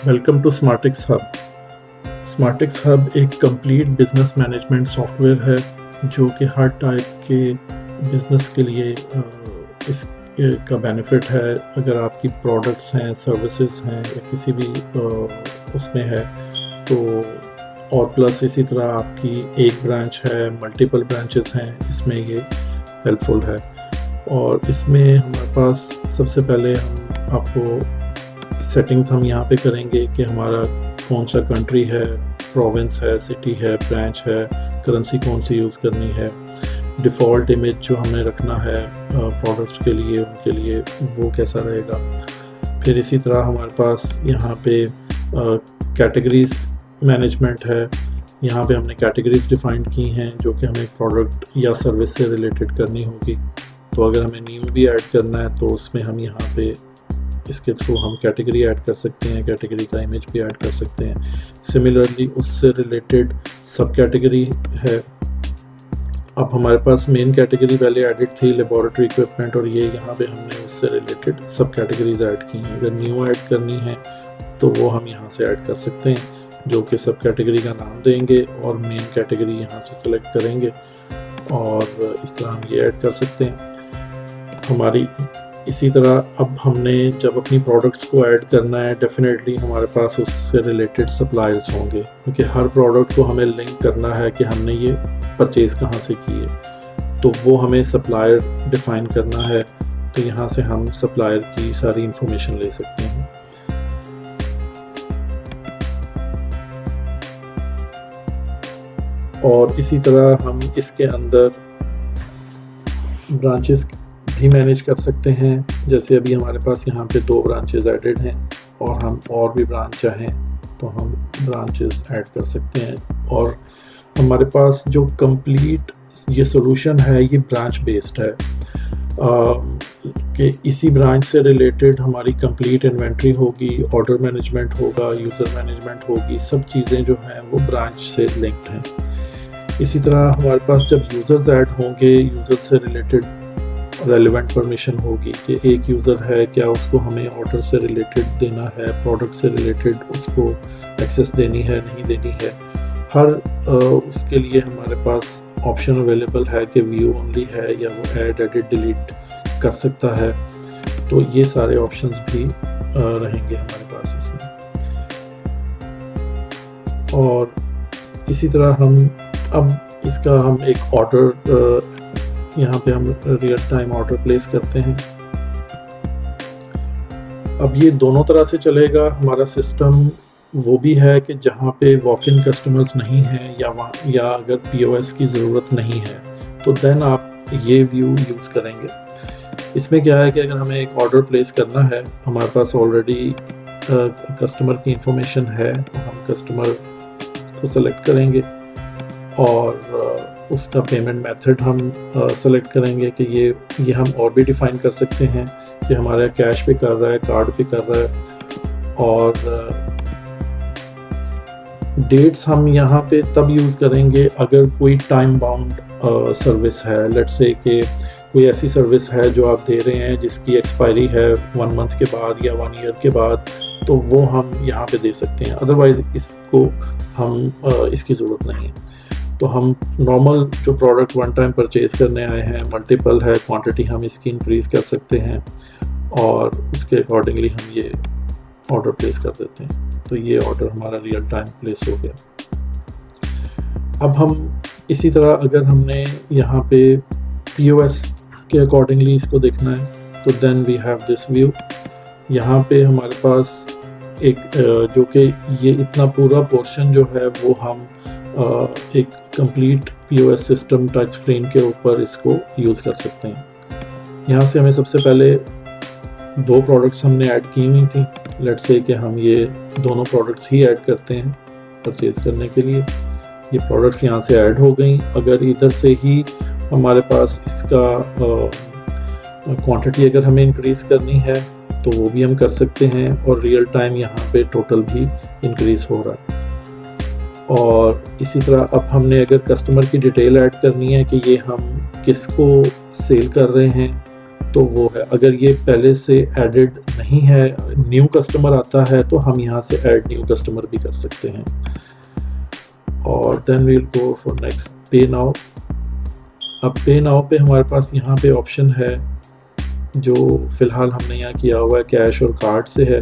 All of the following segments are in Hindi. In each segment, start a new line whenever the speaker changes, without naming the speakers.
Welcome to Smartics hub. Smartics hub एक कंप्लीट बिजनेस मैनेजमेंट सॉफ्टवेयर है जो कि हर टाइप के बिजनेस के लिए इस का बेनिफिट है। अगर आपकी प्रोडक्ट्स हैं, सर्विसेज हैं या किसी भी उसमें है तो, और प्लस इसी तरह आपकी एक ब्रांच है, मल्टीपल ब्रांचेस हैं, इसमें ये हेल्पफुल है। और इसमें हमारे पास सबसे पहले हम आपको सेटिंग्स हम यहाँ पे करेंगे कि हमारा कौन सा कंट्री है, प्रोविंस है, सिटी है, ब्रांच है, करेंसी कौन सी यूज़ करनी है, डिफ़ॉल्ट इमेज जो हमें रखना है प्रोडक्ट्स के लिए, उनके लिए वो कैसा रहेगा। फिर इसी तरह हमारे पास यहाँ पे कैटेगरीज मैनेजमेंट है। यहाँ पे हमने कैटेगरीज डिफ़ाइन की हैं जो कि हमें प्रोडक्ट या सर्विस से रिलेटेड करनी होगी। तो अगर हमें न्यू भी ऐड करना है तो उसमें हम यहाँ पे इसके थ्रू हम कैटेगरी ऐड कर सकते हैं, कैटेगरी का इमेज भी ऐड कर सकते हैं। सिमिलरली उससे रिलेटेड सब कैटेगरी है। अब हमारे पास मेन कैटेगरी पहले एडिट थी लेबोरेटरी इक्विपमेंट, और ये यहाँ पे हमने उससे रिलेटेड सब कैटेगरीज ऐड की हैं। अगर न्यू ऐड करनी है तो वो हम यहाँ से ऐड कर सकते हैं, जो कि सब कैटेगरी का नाम देंगे और मेन कैटेगरी यहाँ से सेलेक्ट करेंगे और इस तरह हम ये ऐड कर सकते हैं हमारी। इसी तरह अब हमने जब अपनी प्रोडक्ट्स को ऐड करना है, डेफिनेटली हमारे पास उससे रिलेटेड सप्लायर्स होंगे, क्योंकि हर प्रोडक्ट को हमें लिंक करना है कि हमने ये परचेज़ कहाँ से की है। तो वो हमें सप्लायर डिफ़ाइन करना है। तो यहाँ से हम सप्लायर की सारी इंफॉर्मेशन ले सकते हैं। और इसी तरह हम इसके अंदर ब्रांचेस भी मैनेज कर सकते हैं। जैसे अभी हमारे पास यहाँ पे 2 ब्रांचेस एडेड हैं और हम और भी ब्रांच चाहें तो हम ब्रांचेस ऐड कर सकते हैं। और हमारे पास जो कंप्लीट ये सॉल्यूशन है ये ब्रांच बेस्ड है कि इसी ब्रांच से रिलेटेड हमारी कंप्लीट इन्वेंट्री होगी, ऑर्डर मैनेजमेंट होगा, यूज़र मैनेजमेंट होगी, सब चीज़ें जो हैं वो ब्रांच से लिंक्ड हैं। इसी तरह हमारे पास जब यूज़र्स ऐड होंगे, यूज़र से रिलेटेड रेलिवेंट परमिशन होगी कि एक यूज़र है, क्या उसको हमें ऑर्डर से रिलेटेड देना है, प्रोडक्ट से रिलेटेड उसको एक्सेस देनी है, नहीं देनी है। हर उसके लिए हमारे पास ऑप्शन अवेलेबल है कि व्यू ओनली है या वो ऐड, एडिट, डिलीट कर सकता है। तो ये सारे ऑप्शंस भी रहेंगे हमारे पास इसमें। और इसी तरह हम अब इसका हम एक ऑर्डर यहाँ पे हम रियल टाइम ऑर्डर प्लेस करते हैं। अब ये दोनों तरह से चलेगा हमारा सिस्टम। वो भी है कि जहाँ पे वॉक इन कस्टमर्स नहीं हैं या अगर पीओएस की ज़रूरत नहीं है तो देन आप ये व्यू यूज़ करेंगे। इसमें क्या है कि अगर हमें एक ऑर्डर प्लेस करना है, हमारे पास ऑलरेडी कस्टमर की इंफॉर्मेशन है, तो हम कस्टमर को सेलेक्ट करेंगे और उसका पेमेंट मेथड हम सेलेक्ट करेंगे कि ये हम और भी डिफ़ाइन कर सकते हैं कि हमारा कैश पे कर रहा है, कार्ड पे कर रहा है। और डेट्स हम यहाँ पे तब यूज़ करेंगे अगर कोई टाइम बाउंड सर्विस है। लेट्स से कि कोई ऐसी सर्विस है जो आप दे रहे हैं जिसकी एक्सपायरी है 1 मंथ के बाद या 1 ईयर के बाद, तो वो हम यहाँ पे दे सकते हैं। अदरवाइज़ इसको हम इसकी ज़रूरत नहीं है। तो हम नॉर्मल जो प्रोडक्ट वन टाइम परचेज़ करने आए हैं, मल्टीपल है, क्वांटिटी हम इसकी इंक्रीज़ कर सकते हैं और उसके अकॉर्डिंगली हम ये ऑर्डर प्लेस कर देते हैं। तो ये ऑर्डर हमारा रियल टाइम प्लेस हो गया। अब हम इसी तरह अगर हमने यहाँ पे पीओएस के अकॉर्डिंगली इसको देखना है तो then we have this view. यहाँ पे हमारे पास एक जो कि ये इतना पूरा पोर्शन जो है वो हम एक complete POS system touch screen के ऊपर इसको यूज़ कर सकते हैं। यहाँ से हमें सबसे पहले 2 प्रोडक्ट्स हमने ऐड की हुई थी। लेट्स से कि हम ये दोनों प्रोडक्ट्स ही ऐड करते हैं परचेज़ करने के लिए। ये प्रोडक्ट्स यहाँ से ऐड हो गई। अगर इधर से ही हमारे पास इसका क्वांटिटी अगर हमें इंक्रीज़ करनी है तो वो भी हम कर सकते हैं और रियल टाइम यहाँ पे टोटल भी इंक्रीज़ हो रहा है। और इसी तरह अब हमने अगर कस्टमर की डिटेल ऐड करनी है कि ये हम किसको सेल कर रहे हैं तो वो है। अगर ये पहले से एडेड नहीं है, न्यू कस्टमर आता है, तो हम यहाँ से ऐड न्यू कस्टमर भी कर सकते हैं। और then we will go for next pay now. अब पे नाउ पे हमारे पास यहाँ पे ऑप्शन है जो फ़िलहाल हमने यहाँ किया हुआ है, कैश और कार्ड से है।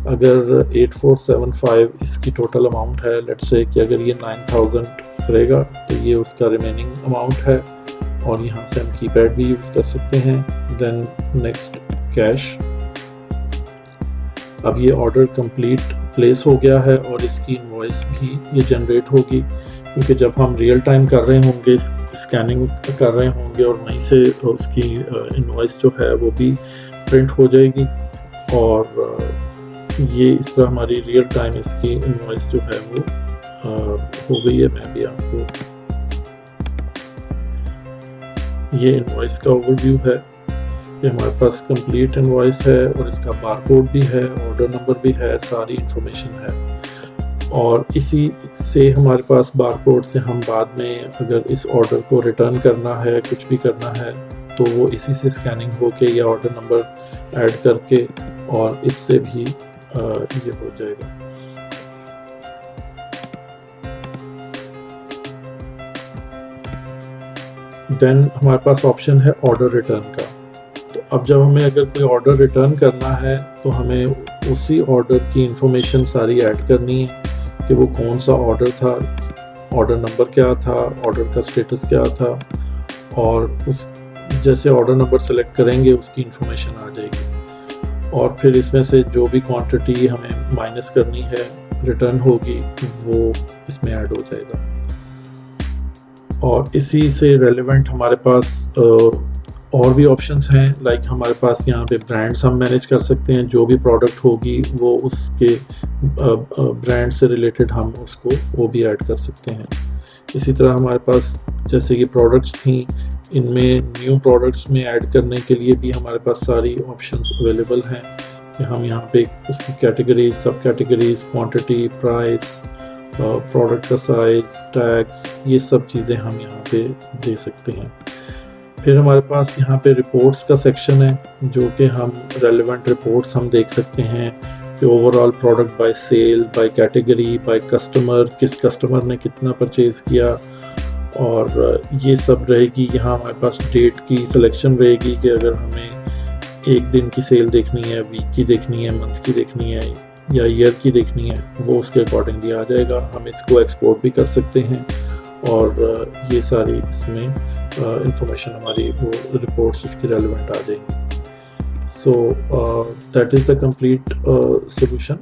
अगर 8475 इसकी टोटल अमाउंट है, लेट्स से कि अगर ये 9000 करेगा तो ये उसका रिमेनिंग अमाउंट है, और यहाँ से हम कीपैड भी यूज़ कर सकते हैं। Then next cash. अब ये ऑर्डर कंप्लीट प्लेस हो गया है और इसकी इनवॉइस भी ये जनरेट होगी, क्योंकि जब हम रियल टाइम कर रहे होंगे, स्कैनिंग कर रहे होंगे, और वहीं से उसकी इनवॉइस जो है वो भी प्रिंट हो जाएगी। और ये इस तरह हमारी रियल टाइम इसकी इनवॉइस जो है वो हो गई है। मैं भी आपको ये इनवॉइस का ओवरव्यू है कि हमारे पास कंप्लीट इनवॉइस है और इसका बारकोड भी है, ऑर्डर नंबर भी है, सारी इंफॉर्मेशन है। और इसी से हमारे पास बारकोड से हम बाद में अगर इस ऑर्डर को रिटर्न करना है, कुछ भी करना है, तो वो इसी से स्कैनिंग होके या ऑर्डर नंबर ऐड करके और इससे भी ये हो जाएगा। देन हमारे पास ऑप्शन है ऑर्डर रिटर्न का। तो अब जब हमें अगर कोई ऑर्डर रिटर्न करना है तो हमें उसी ऑर्डर की इंफॉर्मेशन सारी ऐड करनी है कि वो कौन सा ऑर्डर था, ऑर्डर नंबर क्या था, ऑर्डर का स्टेटस क्या था, और उस जैसे ऑर्डर नंबर सेलेक्ट करेंगे उसकी इंफॉर्मेशन आ जाएगी। और फिर इसमें से जो भी क्वांटिटी हमें माइनस करनी है, रिटर्न होगी, वो इसमें ऐड हो जाएगा। और इसी से रेलेवेंट हमारे पास और भी ऑप्शंस हैं, लाइक हमारे पास यहाँ पे ब्रांड्स हम मैनेज कर सकते हैं। जो भी प्रोडक्ट होगी वो उसके ब्रांड से रिलेटेड हम उसको वो भी ऐड कर सकते हैं। इसी तरह हमारे पास जैसे कि प्रोडक्ट्स थी, इनमें न्यू प्रोडक्ट्स में ऐड करने के लिए भी हमारे पास सारी ऑप्शंस अवेलेबल हैं कि हम यहाँ पे उसकी कैटेगरीज, सब कैटेगरीज, क्वांटिटी, प्राइस, प्रोडक्ट का साइज़, टैक्स, ये सब चीज़ें हम यहाँ पे दे सकते हैं। फिर हमारे पास यहाँ पे रिपोर्ट्स का सेक्शन है, जो कि हम रेलेवेंट रिपोर्ट्स हम देख सकते हैं कि overall product by sale, by category, by customer, किस कस्टमर ने कितना परचेज़ किया, और ये सब रहेगी। यहाँ हमारे पास डेट की सिलेक्शन रहेगी कि अगर हमें एक दिन की सेल देखनी है, वीक की देखनी है, मंथ की देखनी है, या ईयर की देखनी है, वो उसके अकॉर्डिंगली आ जाएगा। हम इसको एक्सपोर्ट भी कर सकते हैं, और ये सारी इसमें इंफॉर्मेशन हमारी वो रिपोर्ट्स इसकी रेलेवेंट आ जाएंगी। So that is the complete solution.